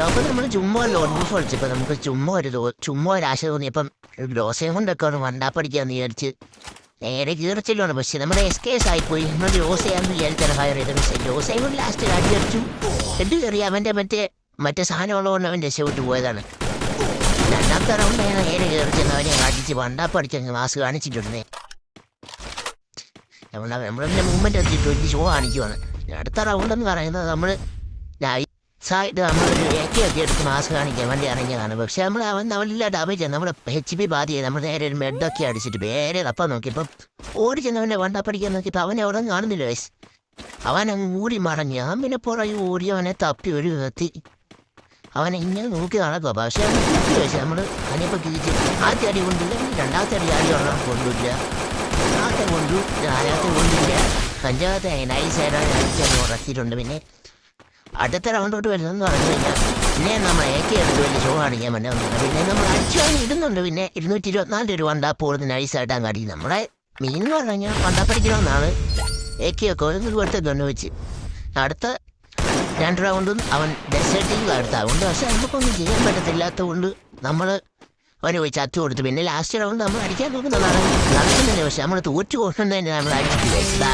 അപ്പോൾ നമ്മൾ ചുമ്മാ ലോൺ ബൂഫ് കളിച്ചപ്പോൾ നമുക്ക് ചുമ്മാ ഒരു ആശ തോന്നിയപ്പം ദോശയും കൊണ്ടൊക്കെ ഒന്ന് വണ്ടാപ്പടിക്കാന്ന് വിചാരിച്ച് നേരെ കീറച്ചില്ലാണ്. പക്ഷെ നമ്മുടെ എസ്കേസ് ആയിപ്പോയി. നമ്മൾ ജോസയാന്ന് വിചാരിച്ചാണ് ഹയർ ചെയ്തത്. പക്ഷേ ജോസയും കൊണ്ട് ലാസ്റ്റ് അടിയടിച്ചു. എന്ത് കയറി അവൻ്റെ മറ്റേ സാധനമുള്ളതുകൊണ്ട് അവൻ രക്ഷപ്പെട്ട് പോയതാണ്. രണ്ടാമത്തെ റൗണ്ട് ഞാൻ നേരെ കയറിച്ചെന്ന് അവനെ അടിച്ച് വണ്ടാപ്പടിച്ചങ്ങ് മാസ് കാണിച്ചിട്ടുണ്ടേ. നമ്മളിൻ്റെ മൂവ്മെൻ്റ് എത്തിയിട്ട് വലിയ ഷോ കാണിക്കുവാണ്. അടുത്ത റൗണ്ട് എന്ന് പറയുന്നത് നമ്മൾ നൈസായിട്ട് നമ്മളൊരു ഏക്കി എടുത്ത് മാസ് കാണിക്കാൻ വേണ്ടി ഇറങ്ങിയതാണ്. പക്ഷെ അവനെല്ലാം ഡാമേജ് ആണ്. നമ്മുടെ HP ബാധിയായി. നമ്മൾ നേരെ ഒരു മെഡൊക്കെ അടിച്ചിട്ട് വേറെ തപ്പാൻ നോക്കിയപ്പം ഓടി ചെന്നവൻ്റെ വണ്ടാപ്പടിക്കാൻ നോക്കിയപ്പോൾ അവനെ അവിടെ കാണുന്നില്ല വയസ്സ്. അവനങ്ങ് ഊടി മടങ്ങി. ഞാൻ പിന്നെ പുറകെ ഓടി അവനെ തപ്പി ഒരു എത്തി അവനെ ഇങ്ങനെ നോക്കി നടക്കുക. പക്ഷെ അവൻ കുത്തി വെച്ച് നമ്മൾ അതിനിപ്പോൾ തിരിച്ച് ആദ്യ അടി കൊണ്ടില്ല, രണ്ടാമത്തെ അടി ഉള്ള കൊണ്ടില്ല, നാളത്തെ കൊണ്ടു, നാലാമത്തെ കൊണ്ടില്ല, അഞ്ചാമത്തെ നൈസായിട്ടാണ് അടിച്ചൊന്ന് ഉറക്കിയിട്ടുണ്ട്. പിന്നെ അടുത്ത റൗണ്ടോട്ട് വരുന്നതെന്ന് പറഞ്ഞു കഴിഞ്ഞാൽ പിന്നെ നമ്മൾ AK എടുത്ത് വലിയ ഷോ കാണിക്കാൻ വേണ്ടി വന്നിട്ടുണ്ട്. പിന്നെ നമ്മൾ അടിച്ചു വാങ്ങി ഇടുന്നുണ്ട്. പിന്നെ 224 രൂപ വണ്ടാപ്പോടുന്ന് നൈസായിട്ട് അങ്ങ് അടി. നമ്മുടെ മീൻ എന്ന് പറഞ്ഞു കഴിഞ്ഞാൽ വണ്ടാപ്പടിക്കണമെന്നാണ് AK ഒക്കെ ഒരു കൊടുത്തതുകൊണ്ട് വെച്ച്. അടുത്ത 2 റൗണ്ടും അവൻ ഡെസേർട്ടിങ് അടുത്ത അതുകൊണ്ട്. പക്ഷെ നമുക്കൊന്നും ചെയ്യാൻ പറ്റത്തില്ലാത്തതുകൊണ്ട് നമ്മൾ അവന് പോയി ചത്തു കൊടുത്തു. പിന്നെ ലാസ്റ്റ് റൗണ്ട് നമ്മൾ അടിക്കാൻ നോക്കുന്നതാണ് നടക്കുന്നില്ല. പക്ഷെ നമ്മൾ തോറ്റു കൊണ്ടുതന്നെ നമ്മൾ അടിച്ചിട്ടില്ല.